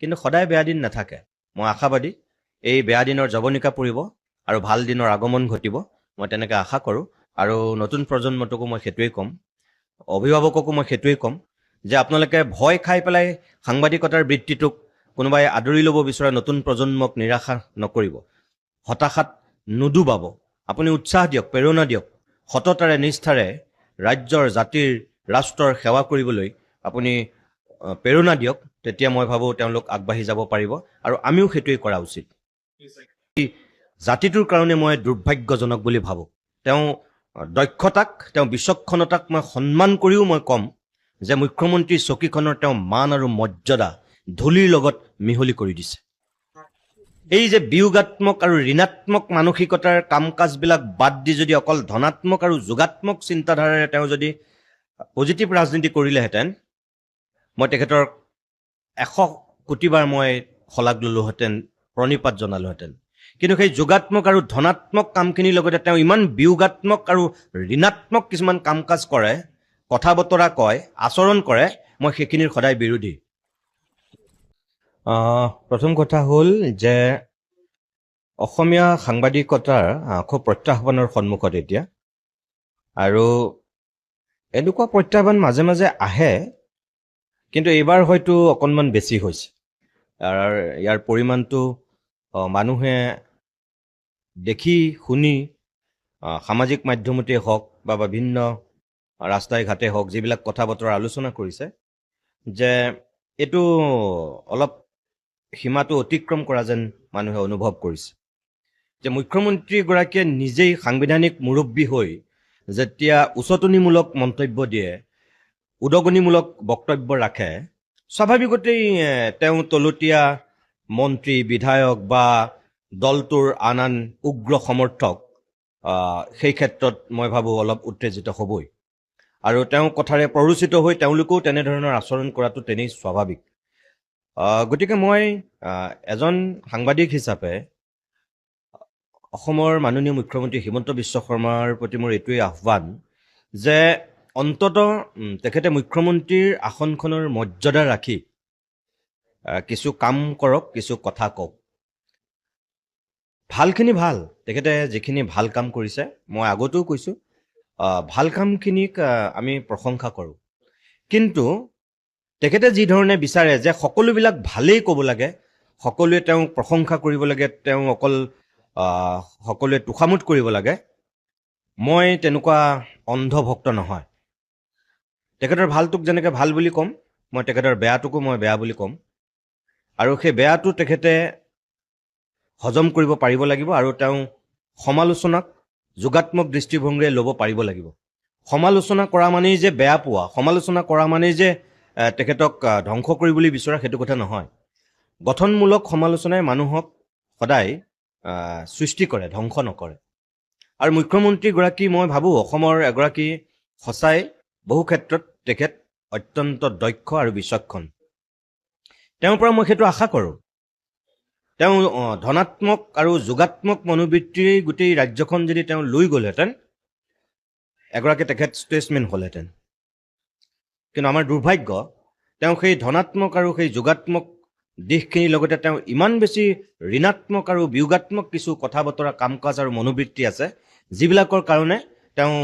কিন্তু সদায় বেয়া দিন নাথাকে। মই আশাবাদী এই বেয়া দিনৰ জৱনিকা পৰিব আৰু ভাল দিনৰ আগমন ঘটিব। মই তেনেকৈ আশা কৰোঁ আৰু নতুন প্ৰজন্মটোকো মই সেইটোৱেই ক'ম, অভিভাৱককো মই সেইটোৱেই ক'ম যে আপোনালোকে ভয় খাই পেলাই সাংবাদিকতাৰ বৃত্তিটোক কোনোবাই আদৰি ল'ব বিচৰা নতুন প্ৰজন্মক নিৰাশা নকৰিব, হতাশাত নুডুবাব। আপুনি উৎসাহ দিয়ক, প্ৰেৰণা দিয়ক, সততাৰে নিষ্ঠাৰে ৰাজ্যৰ, জাতিৰ, ৰাষ্ট্ৰৰ সেৱা কৰিবলৈ আপুনি প্ৰেৰণা দিয়ক। তেতিয়া মই ভাবোঁ তেওঁলোক আগবাঢ়ি যাব পাৰিব আৰু আমিও সেইটোৱেই কৰা উচিত। জাতিটোৰ কাৰণে মই দুৰ্ভাগ্যজনক বুলি ভাবোঁ। তেওঁ দক্ষতাক, তেওঁ বিচক্ষণতাক মই সন্মান কৰিও মই ক'ম যে মুখ্যমন্ত্ৰীৰ চকীখনৰ তেওঁ মান আৰু মৰ্যাদা ধূলিৰ লগত মিহলি কৰি দিছে। এই যে বিয়োগাত্মক আৰু ঋণাত্মক মানসিকতাৰ কাম কাজবিলাক বাদ দি যদি অকল ধনাত্মক আৰু যোগাত্মক চিন্তাধাৰাৰে তেওঁ যদি পজিটিভ ৰাজনীতি কৰিলেহেঁতেন, মই তেখেতৰ 100 কোটিবাৰ মই শলাগ ল'লোহেঁতেন, প্ৰণিপাত জনালোহেঁতেন। কিন্তু সেই যোগাত্মক আৰু ধনাত্মক কামখিনিৰ লগতে তেওঁ ইমান বিয়োগাত্মক আৰু ঋণাত্মক কিছুমান কাম কাজ কৰে, কথা বতৰা কয়, আচৰণ কৰে, মই সেইখিনিৰ সদায় বিৰোধী। প্ৰথম কথা হ'ল যে অসমীয়া সাংবাদিকতাৰ খুব প্ৰত্যাহ্বানৰ সন্মুখত এতিয়া, আৰু এনেকুৱা প্ৰত্যাহ্বান মাজে মাজে আহে, কিন্তু এইবাৰ হয়তো অকণমান বেছি হৈছে। ইয়াৰ পৰিমাণটো মানুহে দেখি শুনি সামাজিক মাধ্যমতেই হওক বা বিভিন্ন ৰাস্তাই ঘাটে হওক যিবিলাক কথা বতৰা আলোচনা কৰিছে, যে এইটো অলপ সীমাটো অতিক্ৰম কৰা যেন মানুহে অনুভৱ কৰিছে। যে মুখ্যমন্ত্ৰীগৰাকীয়ে নিজেই সাংবিধানিক মুৰব্বী হৈ যেতিয়া উচতনিমূলক মন্তব্য দিয়ে, উদগনিমূলক বক্তব্য ৰাখে, স্বাভাৱিকতেই তেওঁ তলতীয়া মন্ত্ৰী, বিধায়ক বা দলটোৰ আন আন উগ্ৰ সমৰ্থক সেই ক্ষেত্ৰত মই ভাবোঁ অলপ উত্তেজিত হ'বই, আৰু তেওঁ কথাৰে প্ৰৰোচিত হৈ তেওঁলোকেও তেনেধৰণৰ আচৰণ কৰাটো তেনেই স্বাভাৱিক। গতিকে মই এজন সাংবাদিক হিচাপে অসমৰ মাননীয় মুখ্যমন্ত্ৰী হিমন্ত বিশ্ব শৰ্মাৰ প্ৰতি মোৰ এইটোৱেই আহ্বান যে অন্ততঃ তেখেতে মুখ্যমন্ত্ৰীৰ আসনখনৰ মৰ্যাদা ৰাখি কিছু কাম কৰক, কিছু কথা কওক। ভালখিনি ভাল, তেখেতে যিখিনি ভাল কাম কৰিছে, মই আগতেও কৈছোঁ, ভাল কামখিনিক আমি প্ৰশংসা কৰোঁ। কিন্তু তেখেতে যি ধৰণে বিচাৰে যে সকলোবিলাক ভালেই ক'ব লাগে, সকলোৱে তেওঁক প্ৰশংসা কৰিব লাগে, তেওঁ অকল সকলোৱে তোষামোদ কৰিব লাগে, মই তেনেকুৱা অন্ধভক্ত নহয়। তেখেতৰ ভালটোক যেনেকৈ ভাল বুলি ক'ম, মই তেখেতৰ বেয়াটোকো মই বেয়া বুলি ক'ম, আৰু সেই বেয়াটো তেখেতে হজম কৰিব পাৰিব লাগিব, আৰু তেওঁ সমালোচনাক যোগাত্মক দৃষ্টিভংগীৰে ল'ব পাৰিব লাগিব। সমালোচনা কৰা মানেই যে বেয়া পোৱা, সমালোচনা কৰা মানেই যে তেখেতক ধ্বংস কৰিবলৈ বিচৰা, সেইটো কথা নহয়। গঠনমূলক সমালোচনাই মানুহক সদায় সৃষ্টি কৰে, ধ্বংস নকৰে। আৰু মুখ্যমন্ত্ৰীগৰাকী মই ভাবোঁ অসমৰ এগৰাকী সঁচাই বহু ক্ষেত্ৰত তেখেত অত্যন্ত দক্ষ আৰু বিচক্ষণ। তেওঁৰ পৰা মই সেইটো আশা কৰোঁ। তেওঁ ধনাত্মক আৰু যোগাত্মক মনোবৃত্তিৰ গোটেই ৰাজ্যখন যদি তেওঁ লৈ গ'লহেঁতেন, এগৰাকী তেখেত ষ্টেটছমেন হ'লহেঁতেন। কিন্তু আমাৰ দুৰ্ভাগ্য, তেওঁ সেই ধনাত্মক আৰু সেই যোগাত্মক দিশখিনিৰ লগতে তেওঁ ইমান বেছি ঋণাত্মক আৰু বিয়োগাত্মক কিছু কথা বতৰা, কাম কাজ আৰু মনোবৃত্তি আছে, যিবিলাকৰ কাৰণে তেওঁ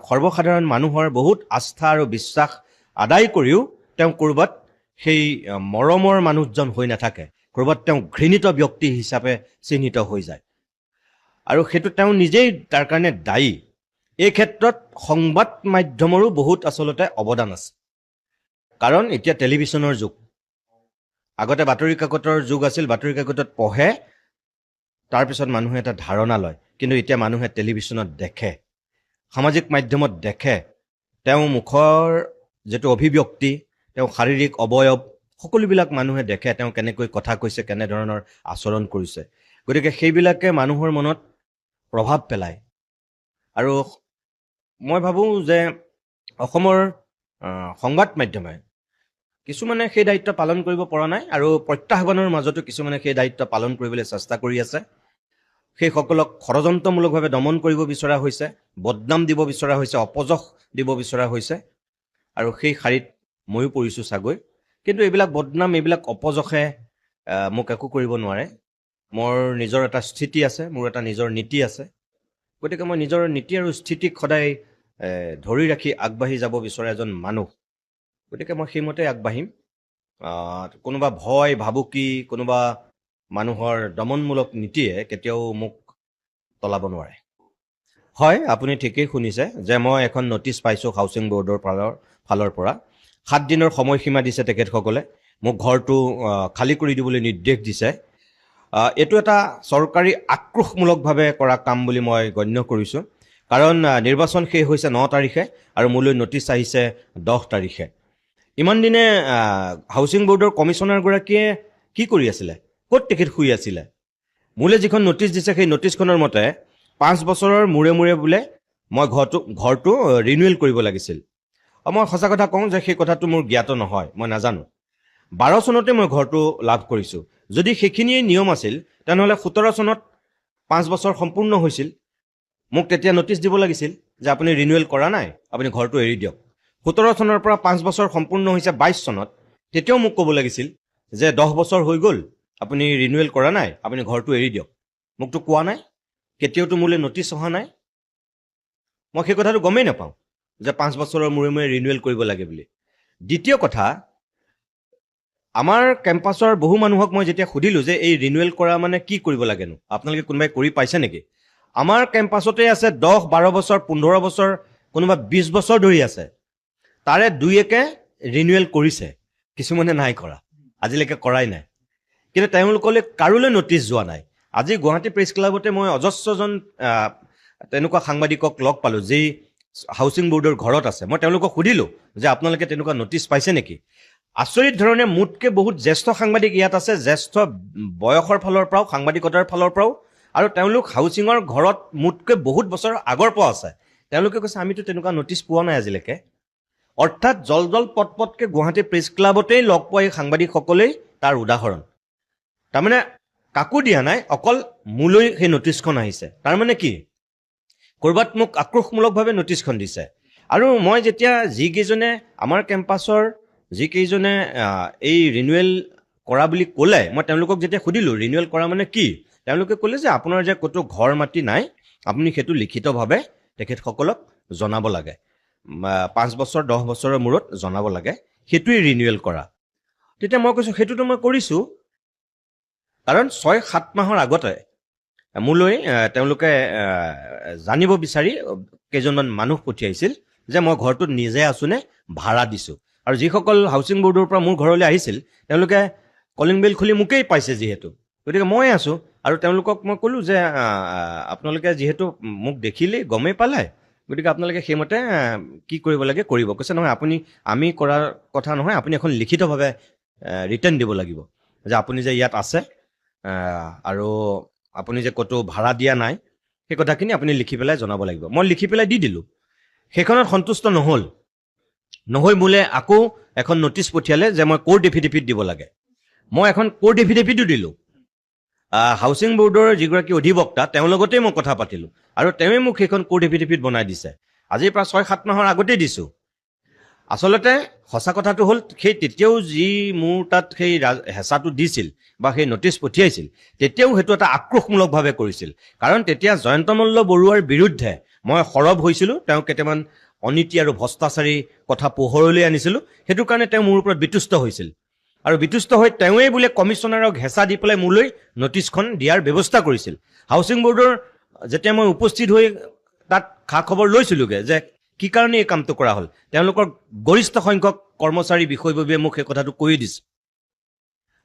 সৰ্বসাধাৰণ মানুহৰ বহুত আস্থা আৰু বিশ্বাস আদায় কৰিও তেওঁ ক'ৰবাত সেই মৰমৰ মানুহজন হৈ নাথাকে, ক'ৰবাত তেওঁ ঘৃণিত ব্যক্তি হিচাপে চিহ্নিত হৈ যায়, আৰু সেইটো তেওঁ নিজেই তাৰ কাৰণে দায়ী। এই ক্ষেত্ৰত সংবাদ মাধ্যমৰো বহুত আচলতে অৱদান আছে, কাৰণ এতিয়া টেলিভিশ্যনৰ যুগ। আগতে বাতৰি কাকতৰ যুগ আছিল, বাতৰি কাকতত পঢ়ে, তাৰপিছত মানুহে এটা ধাৰণা লয়, কিন্তু এতিয়া মানুহে টেলিভিশ্যনত দেখে, সামাজিক মাধ্যমত দেখে, তেওঁ মুখৰ যিটো অভিব্যক্তি, তেওঁ শাৰীৰিক অৱয়ব, সকলোবিলাক মানুহে দেখে, তেওঁ কেনেকৈ কথা কৈছে, কেনেধৰণৰ আচৰণ কৰিছে। গতিকে সেইবিলাকে মানুহৰ মনত প্ৰভাৱ পেলায়। আৰু মই ভাবোঁ যে অসমৰ সংবাদ মাধ্যমে কিছুমানে সেই দায়িত্ব পালন কৰিব পৰা নাই, আৰু প্ৰত্যাহ্বানৰ মাজতো কিছুমানে সেই দায়িত্ব পালন কৰিবলৈ চেষ্টা কৰি আছে। সেইসকলক ষড়যন্ত্ৰমূলকভাৱে দমন কৰিব বিচৰা হৈছে, বদনাম দিব বিচৰা হৈছে, অপযশ দিব বিচৰা হৈছে, আৰু সেই শাৰীত ময়ো পৰিছোঁ চাগৈ। কিন্তু এইবিলাক বদনাম, এইবিলাক অপযশে মোক একো কৰিব নোৱাৰে। মোৰ নিজৰ এটা স্থিতি আছে, মোৰ এটা নিজৰ নীতি আছে। গতিকে মই নিজৰ নীতি আৰু স্থিতিক সদায় ধৰি ৰাখি আগবাঢ়ি যাব বিচৰা এজন মানুহ। গতিকে মই সেইমতে আগবাঢ়িম। কোনোবা ভয়, ভাবুকি, কোনোবা মানুহৰ দমনমূলক নীতিয়ে কেতিয়াও মোক তলাব নোৱাৰে। হয়, আপুনি ঠিকেই শুনিছে যে মই এখন নটিচ পাইছোঁ হাউচিং বৰ্ডৰ ফালৰ পৰা। 7 দিনৰ সময়সীমা দিছে তেখেতসকলে। মোক ঘৰটো খালী কৰি দিবলৈ নিৰ্দেশ দিছে। এইটো এটা চৰকাৰী আক্ৰোশমূলকভাৱে কৰা কাম বুলি মই গণ্য কৰিছোঁ। কাৰণ নিৰ্বাচন শেষ হৈছে 9 তাৰিখে আৰু মোলৈ নটিচ আহিছে 10 তাৰিখে। ইমান দিনে হাউচিং বৰ্ডৰ কমিশ্যনাৰগৰাকীয়ে কি কৰি আছিলে? ক'ত তেখেত শুই আছিলে? মোলৈ যিখন নটিচ দিছে সেই নটিচখনৰ মতে 5 বছৰৰ মূৰে মূৰে বোলে মই ঘৰটো ৰিনিউৱেল কৰিব লাগিছিল। মই সঁচা কথা কওঁ যে সেই কথাটো মোৰ জ্ঞাত নহয়, মই নাজানো। 12 চনতে মই ঘৰটো লাভ কৰিছোঁ। যদি সেইখিনিয়ে নিয়ম আছিল তেনেহ'লে 17 চনত 5 বছৰ সম্পূৰ্ণ হৈছিল। মোক তেতিয়া নটিচ দিব লাগিছিল যে আপুনি ৰিনিউৱেল কৰা নাই, আপুনি ঘৰটো এৰি দিয়ক। 17 চনৰ পৰা 5 বছৰ সম্পূৰ্ণ হৈছে 22 চনত, তেতিয়াও মোক ক'ব লাগিছিল যে 10 বছৰ হৈ গ'ল, আপুনি ৰিনিউৱেল কৰা নাই, আপুনি ঘৰটো এৰি দিয়ক। মোকতো কোৱা নাই, কেতিয়াওতো মোলৈ নটিচ অহা নাই। মই সেই কথাটো গমেই নাপাওঁ যে 5 বছৰৰ মূৰে মূৰে ৰিনিউৱেল কৰিব লাগে বুলি। দ্বিতীয় কথা, আমাৰ কেম্পাছৰ বহু মানুহক মই যেতিয়া সুধিলোঁ যে এই ৰিনিউৱেল কৰা মানে কি কৰিব লাগেনো, আপোনালোকে কোনোবাই কৰি পাইছে নেকি? আমাৰ কেম্পাছতে আছে 10, 12 বছৰ, 15 বছৰ, কোনোবা 20 বছৰ ধৰি আছে। তাৰে 2-1 ৰিনিউৱেল কৰিছে, কিছুমানে নাই কৰা, আজিলৈকে কৰাই নাই। কিন্তু তেওঁলোকলৈ কাৰোলৈ নটিচ যোৱা নাই। আজি গুৱাহাটী প্ৰেছ ক্লাবতে মই অজস্ৰজন তেনেকুৱা সাংবাদিকক লগ পালোঁ যি হাউচিং বৰ্ডৰ ঘৰত আছে। মই তেওঁলোকক সুধিলোঁ যে আপোনালোকে তেনেকুৱা নটিচ পাইছে নেকি? আচৰিত ধৰণে মোতকৈ বহুত জ্যেষ্ঠ সাংবাদিক ইয়াত আছে, জ্যেষ্ঠ বয়সৰ ফালৰ পৰাও, সাংবাদিকতাৰ ফালৰ পৰাও, আৰু তেওঁলোক হাউচিঙৰ ঘৰত মোতকৈ বহুত বছৰ আগৰ পৰা আছে। তেওঁলোকে কৈছে আমিতো তেনেকুৱা নটিচ পোৱা নাই আজিলৈকে। অৰ্থাৎ জল পটপটকৈ গুৱাহাটী প্ৰেছ ক্লাবতেই লগ পোৱা এই সাংবাদিকসকলেই তাৰ উদাহৰণ। তাৰমানে কাকো দিয়া নাই, অকল মোলৈ সেই নটিচখন আহিছে। তাৰমানে কি? ক'ৰবাত মোক আক্ৰোশমূলকভাৱে নটিচখন দিছে। আৰু মই যেতিয়া যিকেইজনে আমাৰ কেম্পাছৰ যিকেইজনে এই ৰিনিউৱেল কৰা বুলি ক'লে, মই তেওঁলোকক যেতিয়া সুধিলোঁ ৰিনিউৱেল কৰা মানে কি, তেওঁলোকে ক'লে যে আপোনাৰ যে ক'তো ঘৰ মাটি নাই, আপুনি সেইটো লিখিতভাৱে তেখেতসকলক জনাব লাগে। 5 বছৰ 10 বছৰৰ মূৰত জনাব লাগে, সেইটোৱেই ৰিনিউৱেল কৰা। তেতিয়া মই কৈছোঁ সেইটোতো মই কৰিছোঁ। কাৰণ 6-7 মাহৰ আগতে মোলৈ তেওঁলোকে জানিব বিচাৰি কেইজনমান মানুহ পঠিয়াইছিল যে মই ঘৰটোত নিজে আছোনে ভাড়া দিছোঁ। আৰু যিসকল হাউচিং বৰ্ডৰ পৰা মোৰ ঘৰলৈ আহিছিল তেওঁলোকে কলিং বেল খুলি মোকেই পাইছে যিহেতু, গতিকে মই আছোঁ। আৰু তেওঁলোকক মই ক'লোঁ যে আপোনালোকে যিহেতু মোক দেখিলেই গমেই পালে, গতিকে আপোনালোকে সেইমতে কি কৰিব লাগে কৰিব। কৈছে নহয় আমি কৰাৰ কথা নহয়, আপুনি এখন লিখিতভাৱে ৰিটাৰ্ণ দিব লাগিব যে আপুনি যে ইয়াত আছে আৰু আপুনি যে ক'তো ভাড়া দিয়া নাই, সেই কথাখিনি আপুনি লিখি পেলাই জনাব লাগিব। মই লিখি পেলাই দি দিলোঁ। সেইখনত সন্তুষ্ট নহৈ মোলৈ আকৌ এখন নটিচ পঠিয়ালে যে মই কোৰ্ট এফিডেভিট দিব লাগে। মই এখন কোৰ্ট এফিডেভিটো দিলোঁ। হাউচিং বৰ্ডৰ যিগৰাকী অধিবক্তা তেওঁৰ লগতেই মই কথা পাতিলোঁ আৰু তেওঁৱে মোক সেইখন কোৰ্ট এফিডেভিট বনাই দিছে। আজিৰ পৰা 6-7 মাহৰ আগতেই দিছোঁ। আচলতে সঁচা কথাটো হ'ল সেই তেতিয়াও যি মোৰ তাত সেই হেঁচাটো দিছিল বা সেই নটিচ পঠিয়াইছিল, তেতিয়াও সেইটো এটা আক্ৰোশমূলকভাৱে কৰিছিল। কাৰণ তেতিয়া জয়ন্ত মল্ল বৰুৱাৰ বিৰুদ্ধে মই সৰব হৈছিলোঁ। তেওঁ কেইটামান অনীতি আৰু ভ্ৰষ্টাচাৰী কথা পোহৰলৈ আনিছিলোঁ। সেইটো কাৰণে তেওঁ মোৰ ওপৰত বিতুষ্ট হৈছিল। আৰু বিতুষ্ট হৈ তেওঁৱেই বোলে কমিশ্যনাৰক হেঁচা দি পেলাই মোলৈ নটিচখন দিয়াৰ ব্যৱস্থা কৰিছিল। হাউচিং বৰ্ডৰ যেতিয়া মই উপস্থিত হৈ তাত খা খবৰ লৈছিলোঁগৈ যে কি কাৰণে এই কামটো কৰা হ'ল, তেওঁলোকৰ গৰিষ্ঠ সংখ্যক কৰ্মচাৰী বিষয়ববীয়ে মোক সেই কথাটো কৈ দিছে।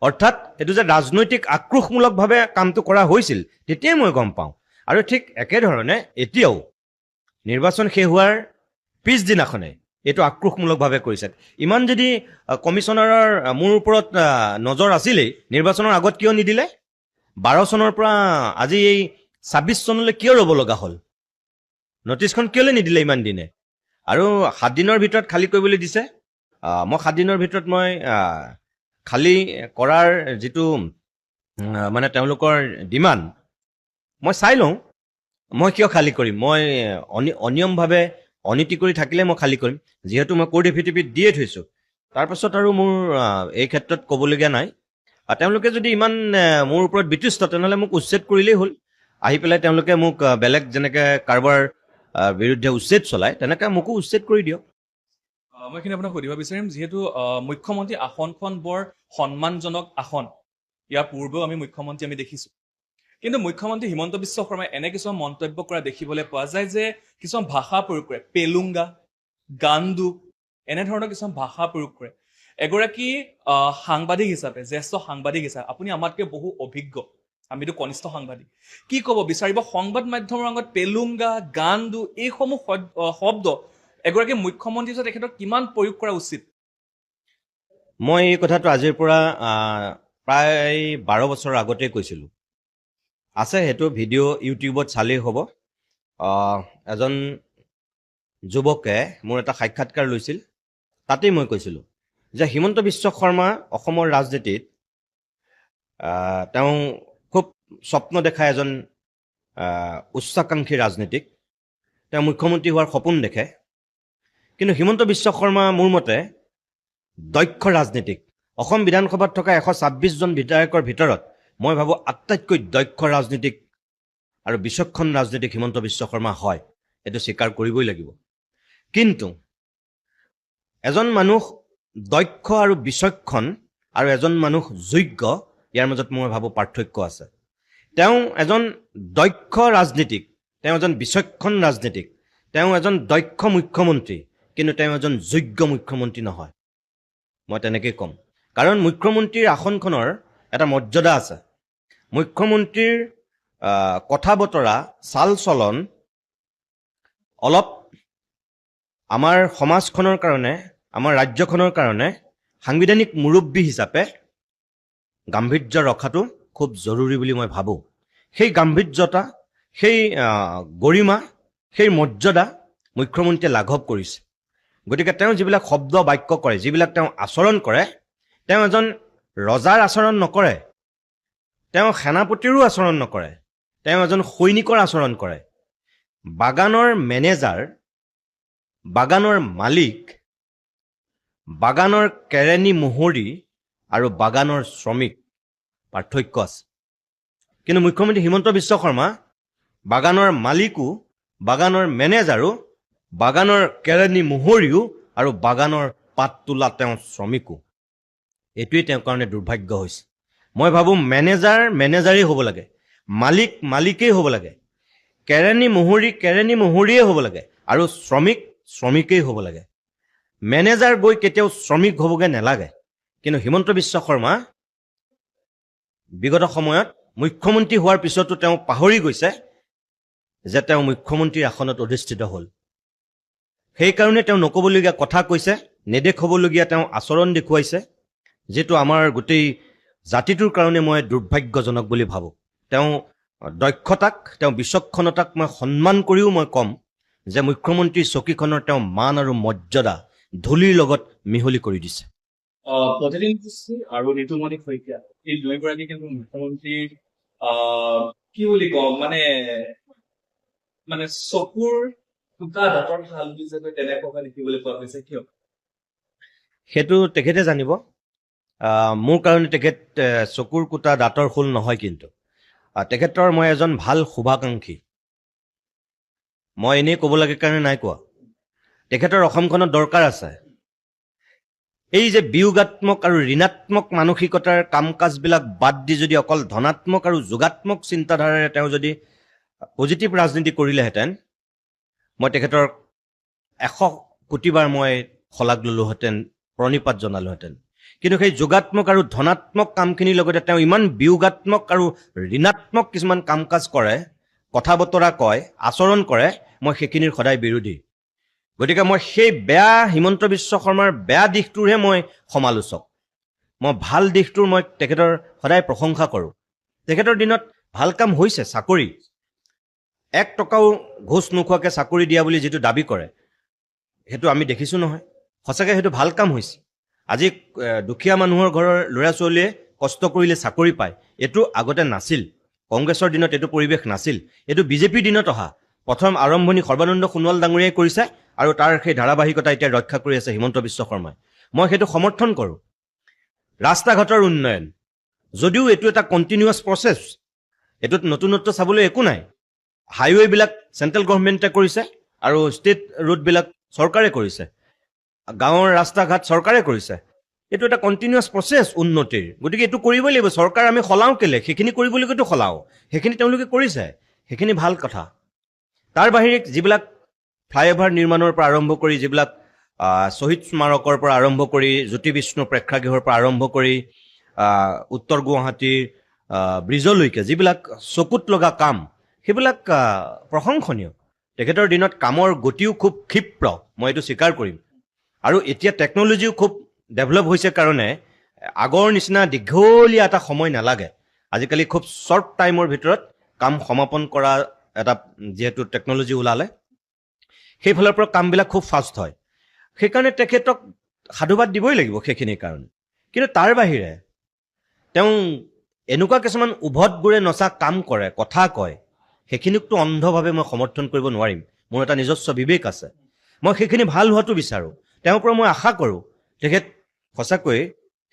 অৰ্থাৎ এইটো যে ৰাজনৈতিক আক্ৰোশমূলকভাৱে কামটো কৰা হৈছিল তেতিয়াই মই গম পাওঁ। আৰু ঠিক একেধৰণে এতিয়াও নিৰ্বাচন শেষ হোৱাৰ পিছদিনাখনে এইটো আক্ৰোশমূলকভাৱে কৰিছে। ইমান যদি কমিশ্যনাৰৰ মোৰ ওপৰত নজৰ আছিলেই, নিৰ্বাচনৰ আগত কিয় নিদিলে? 12 চনৰ পৰা আজি এই 26 চনলৈ কিয় ৰ'ব লগা হ'ল? নটিচখন কিয়লৈ নিদিলে ইমান দিনে? আৰু 7 দিনৰ ভিতৰত খালী কৰিবলৈ দিছে। মই 7 দিনৰ ভিতৰত মই খালী কৰাৰ যিটো মানে তেওঁলোকৰ ডিমাণ্ড, মই চাই লওঁ মই কিয় খালী কৰিম। মই অনিয়মভাৱে অনীতি কৰি থাকিলে মই খালী কৰিম। যিহেতু মই কোৰ্ট এফিডেভিট দিয়ে থৈছোঁ, তাৰপাছত আৰু মোৰ এই ক্ষেত্ৰত ক'বলগীয়া নাই। তেওঁলোকে যদি ইমান মোৰ ওপৰত বিতৃষ্ট, তেনেহ'লে মোক উচ্ছেদ কৰিলেই হ'ল। আহি পেলাই তেওঁলোকে মোক বেলেগ যেনেকৈ কাৰোবাৰ বিৰুদ্ধে উচ্ছেদ চলায়, তেনেকৈ মোকো উচ্ছেদ কৰি দিয়ক। মই এইখিনি আপোনাক সুধিব বিচাৰিম, যিহেতু মুখ্যমন্ত্ৰী আসনখন বৰ সন্মানজনক আসন, ইয়াৰ পূৰ্বেও আমি মুখ্যমন্ত্ৰী আমি দেখিছোঁ, কিন্তু মুখ্যমন্ত্ৰী হিমন্ত বিশ্ব শৰ্মাই এনে কিছুমান মন্তব্য কৰা দেখিবলৈ পোৱা যায় যে কিছুমান ভাষা প্ৰয়োগ কৰে, পেলুংগা, গান্দু, এনেধৰণৰ কিছুমান ভাষা প্ৰয়োগ কৰে। এগৰাকী সাংবাদিক হিচাপে, জ্যেষ্ঠ সাংবাদিক হিচাপে আপুনি আমাতকৈ বহু অভিজ্ঞ, আমিতো কনিষ্ঠ সাংবাদিক, কি ক'ব বিচাৰিব সংবাদ মাধ্যমৰ আগত পেলুংগা, গান্দু এইসমূহ শব্দ এগৰাকী মুখ্যমন্ত্ৰী হিচাপে তেখেতক কিমান প্ৰয়োগ কৰা উচিত? মই এই কথাটো আজিৰ পৰা প্ৰায় 12 বছৰৰ আগতেই কৈছিলোঁ। আছে সেইটো ভিডিঅ' ইউটিউবত চালেই হ'ব। এজন যুৱকে মোৰ এটা সাক্ষাৎকাৰ লৈছিল, তাতেই মই কৈছিলোঁ যে হিমন্ত বিশ্ব শৰ্মা অসমৰ ৰাজনীতিত তেওঁ খুব স্বপ্ন দেখা এজন উচ্চাকাংক্ষী ৰাজনীতিক, তেওঁ মুখ্যমন্ত্ৰী হোৱাৰ সপোন দেখে। কিন্তু হিমন্ত বিশ্ব শৰ্মা মোৰ মতে দক্ষ ৰাজনীতিক। অসম বিধানসভাত থকা 126জন বিধায়কৰ ভিতৰত মই ভাবোঁ আটাইতকৈ দক্ষ ৰাজনীতিক আৰু বিচক্ষণ ৰাজনীতিক হিমন্ত বিশ্ব শৰ্মা হয়, এইটো স্বীকাৰ কৰিবই লাগিব। কিন্তু এজন মানুহ দক্ষ আৰু বিচক্ষণ আৰু এজন মানুহ যোগ্য, ইয়াৰ মাজত মই ভাবোঁ পাৰ্থক্য আছে। তেওঁ এজন দক্ষ ৰাজনীতিক, তেওঁ এজন বিচক্ষণ ৰাজনীতিক, তেওঁ এজন দক্ষ মুখ্যমন্ত্ৰী, কিন্তু তেওঁ এজন যোগ্য মুখ্যমন্ত্ৰী নহয়, মই তেনেকেই ক'ম। কাৰণ মুখ্যমন্ত্ৰীৰ আসনখনৰ এটা মৰ্যাদা আছে। মুখ্যমন্ত্ৰীৰ কথা বতৰা, চাল চলন অলপ আমাৰ সমাজখনৰ কাৰণে, আমাৰ ৰাজ্যখনৰ কাৰণে সাংবিধানিক মুৰব্বী হিচাপে গাম্ভীৰ্য ৰখাটো খুব জৰুৰী বুলি মই ভাবোঁ। সেই গাম্ভীৰ্যতা, সেই গৰিমা, সেই মৰ্যাদা মুখ্যমন্ত্ৰীয়ে লাঘৱ কৰিছে। গতিকে তেওঁ যিবিলাক শব্দ বাক্য কৰে, যিবিলাক তেওঁ আচৰণ কৰে, তেওঁ এজন ৰজাৰ আচৰণ নকৰে, তেওঁ সেনাপতিৰো আচৰণ নকৰে, তেওঁ এজন সৈনিকৰ আচৰণ কৰে। বাগানৰ মেনেজাৰ, বাগানৰ মালিক, বাগানৰ কেৰেণী মোহৰি আৰু বাগানৰ শ্ৰমিক, পাৰ্থক্য আছে। কিন্তু মুখ্যমন্ত্ৰী হিমন্ত বিশ্ব শৰ্মা বাগানৰ মালিকো, বাগানৰ মেনেজাৰো, বাগানৰ কেৰেণী মোহৰিও আৰু বাগানৰ পাত তোলা তেওঁ শ্ৰমিকো। এইটোৱেই তেওঁৰ কাৰণে দুৰ্ভাগ্য হৈছে। মই ভাবোঁ মেনেজাৰ মেনেজাৰেই হ'ব লাগে, মালিক মালিকেই হ'ব লাগে, কেৰেণী মোহৰি কেৰেণী মোহৰিয়েই হ'ব লাগে, আৰু শ্ৰমিক শ্ৰমিকেই হ'ব লাগে। মেনেজাৰ গৈ কেতিয়াও শ্ৰমিক হ'বগৈ নালাগে। কিন্তু হিমন্ত বিশ্ব শৰ্মা বিগত সময়ত মুখ্যমন্ত্ৰী হোৱাৰ পিছতো তেওঁ পাহৰি গৈছে যে তেওঁ মুখ্যমন্ত্ৰীৰ আসনত অধিষ্ঠিত হ'ল। সেইকাৰণে তেওঁ নক'বলগীয়া কথা কৈছে, নেদেখাবলগীয়া তেওঁ আচৰণ দেখুৱাইছে, যিটো আমাৰ গোটেই জাতিটোৰ কাৰণে মই দুৰ্ভাগ্যজনক বুলি ভাবোঁ। তেওঁ দক্ষতাক, তেওঁ বিচক্ষণতাক মই সন্মান কৰিও মই ক'ম যে মুখ্যমন্ত্ৰীৰ চকীখনৰ তেওঁ মান আৰু মৰ্যাদা ধূলিৰ লগত মিহলি কৰি দিছে। প্ৰতিদিন আৰু ঋতুমণি শইকীয়া, এই দুয়োগৰাকী কিন্তু মুখ্যমন্ত্ৰীৰ কি বুলি কওঁ, মানে চকুৰ দুটা দাঁতৰ ভাল হিচাপে তেনেকুৱা দেখিবলৈ পোৱা গৈছে। কিয়? সেইটো তেখেতে জানিব। মোৰ কাৰণে তেখেত চকুৰ কুটা দাঁতৰ শোল নহয়। কিন্তু তেখেতৰ মই এজন ভাল শুভাকাংক্ষী। মই এনেই ক'ব লাগে কাৰণে নাই কোৱা। তেখেতৰ অসমখনত দৰকাৰ আছে। এই যে বিয়োগাত্মক আৰু ঋণাত্মক মানসিকতাৰ কাম কাজবিলাক বাদ দি যদি অকল ধনাত্মক আৰু যোগাত্মক চিন্তাধাৰাৰে তেওঁ যদি পজিটিভ ৰাজনীতি কৰিলেহেঁতেন, মই তেখেতৰ 100 কোটিবাৰ মই শলাগ ল'লোহেঁতেন, প্ৰণিপাত জনালোহেঁতেন। কিন্তু সেই যোগাত্মক আৰু ধনাত্মক কামখিনিৰ লগতে তেওঁ ইমান বিয়োগাত্মক আৰু ঋণাত্মক কিছুমান কাম কাজ কৰে, কথা বতৰা কয়, আচৰণ কৰে, মই সেইখিনিৰ সদায় বিৰোধী। গতিকে মই সেই বেয়া হিমন্ত বিশ্ব শৰ্মাৰ বেয়া দিশটোৰহে মই সমালোচক। মই ভাল দিশটোৰ মই তেখেতৰ সদায় প্ৰশংসা কৰোঁ। তেখেতৰ দিনত ভাল কাম হৈছে। চাকৰি 1 টকাও ঘোচ নোখোৱাকৈ চাকৰি দিয়া বুলি যিটো দাবী কৰে, সেইটো আমি দেখিছোঁ নহয়। সঁচাকৈ সেইটো ভাল কাম হৈছে। আজি দুখীয়া মানুহৰ ঘৰৰ ল'ৰা ছোৱালীয়ে কষ্ট কৰিলে চাকৰি পায়, এইটো আগতে নাছিল। কংগ্ৰেছৰ দিনত এইটো পৰিৱেশ নাছিল। এইটো বিজেপিৰ দিনত অহা প্ৰথম আৰম্ভণি সৰ্বানন্দ সোণোৱাল ডাঙৰীয়াই কৰিছে, আৰু তাৰ সেই ধাৰাবাহিকতা এতিয়া ৰক্ষা কৰি আছে হিমন্ত বিশ্ব শৰ্মাই। মই সেইটো সমৰ্থন কৰোঁ। ৰাস্তা ঘাটৰ উন্নয়ন, যদিও এইটো এটা কণ্টিনিউৱাছ প্ৰচেছ, এইটোত নতুনত্ব চাবলৈ একো নাই। হাইৱেবিলাক চেণ্ট্ৰেল গভৰ্ণমেণ্টে কৰিছে আৰু ষ্টেট ৰোডবিলাক চৰকাৰে কৰিছে, গাঁৱৰ ৰাস্তা ঘাট চৰকাৰে কৰিছে। এইটো এটা কণ্টিনিউৱাছ প্ৰচেছ উন্নতিৰ, গতিকে এইটো কৰিবই লাগিব। চৰকাৰ আমি সলাওঁ কেলে? সেইখিনি কৰিবলৈকেতো সলাওঁ, সেইখিনি তেওঁলোকে কৰিছে, সেইখিনি ভাল কথা। তাৰ বাহিৰে যিবিলাক ফ্লাইঅভাৰ নিৰ্মাণৰ পৰা আৰম্ভ কৰি, যিবিলাক শ্বহীদ স্মাৰকৰ পৰা আৰম্ভ কৰি, জ্যোতি বিষ্ণু প্ৰেক্ষাগৃহৰ পৰা আৰম্ভ কৰি উত্তৰ গুৱাহাটীৰ ব্ৰিজলৈকে যিবিলাক চকুত লগা কাম, সেইবিলাক প্ৰশংসনীয়। তেখেতৰ দিনত কামৰ গতিও খুব ক্ষিপ্ৰ, মই এইটো স্বীকাৰ কৰিম। আৰু এতিয়া টেকন'লজিও খুব ডেভেলপ হৈছে কাৰণে আগৰ নিচিনা দীঘলীয়া এটা সময় নালাগে। আজিকালি খুব শ্বৰ্ট টাইমৰ ভিতৰত কাম সমাপন কৰা এটা যিহেতু টেকন'লজি ওলালে, সেইফালৰ পৰা কামবিলাক খুব ফাষ্ট হয়। সেইকাৰণে তেখেতক সাধুবাদ দিবই লাগিব সেইখিনিৰ কাৰণে। কিন্তু তাৰ বাহিৰে তেওঁ এনেকুৱা কিছুমান উভত গুৰে নচা কাম কৰে, কথা কয়, সেইখিনিকতো অন্ধভাৱে মই সমৰ্থন কৰিব নোৱাৰিম। মোৰ এটা নিজস্ব বিবেক আছে, মই সেইখিনি ভাল হোৱাটো বিচাৰোঁ। তেওঁৰ পৰা মই আশা কৰোঁ তেখেত সঁচাকৈ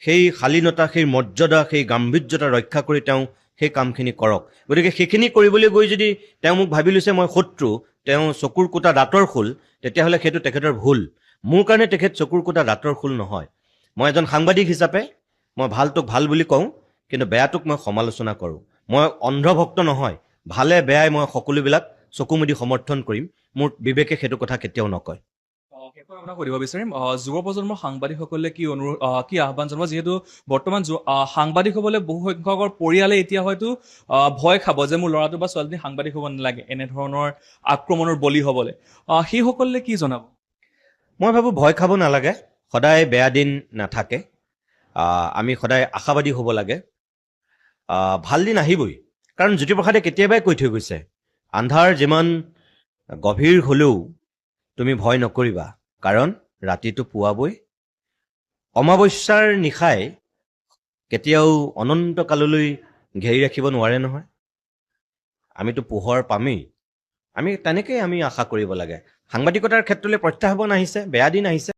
সেই শালীনতা, সেই মৰ্যাদা, সেই গাম্ভীৰ্যতা ৰক্ষা কৰি তেওঁ সেই কামখিনি কৰক। গতিকে সেইখিনি কৰিবলৈ গৈ যদি তেওঁ মোক ভাবি লৈছে মই শত্ৰু, তেওঁ চকুৰ কোটা দাঁতৰ খোল, তেতিয়াহ'লে সেইটো তেখেতৰ ভুল। মোৰ কাৰণে তেখেত চকুৰ কোটা দাঁতৰ খোল নহয়। মই এজন সাংবাদিক হিচাপে মই ভালটোক ভাল বুলি কওঁ, কিন্তু বেয়াটোক মই সমালোচনা কৰোঁ। মই অন্ধভক্ত নহয়, ভালে বেয়াই মই সকলোবিলাক চকু মুদি সমৰ্থন কৰিম। মোৰ বিবেকে সেইটো কথা কেতিয়াও নকয়। শেষত আপোনাক সুধিব বিচাৰিম, যুৱ প্ৰজন্মৰ সাংবাদিকসকলে কি আহ্বান জনাব? যিহেতু বৰ্তমান সাংবাদিক হ'বলৈ বহু সংখ্যকৰ পৰিয়ালে এতিয়া হয়তো ভয় খাব যে মোৰ ল'ৰাটো বা ছোৱালীজনী সাংবাদিক হ'ব নালাগে এনেধৰণৰ আক্ৰমণৰ বলি হ'বলৈ। সেইসকলে কি জনাব? মই ভাবোঁ ভয় খাব নালাগে, সদায় বেয়া দিন নাথাকে। আমি সদায় আশাবাদী হ'ব লাগে। ভাল দিন আহিবই, কাৰণ জ্যোতিপ্ৰসাদে কেতিয়াবাই কৈ থৈ গৈছে, আন্ধাৰ যিমান গভীৰ হ'লেও তুমি ভয় নকৰিবা, কাৰণ ৰাতিটো পুৱাবই। অমাৱস্যাৰ নিশাই কেতিয়াও অনন্তকাললৈ ঘেৰি ৰাখিব নোৱাৰে নহয়। আমিতো পোহৰ পামেই। আমি তেনেকেই আশা কৰিব লাগে। সাংবাদিকতাৰ ক্ষেত্ৰলৈ প্ৰত্যাহ্বান আহিছে, বেয়া দিন আহিছে।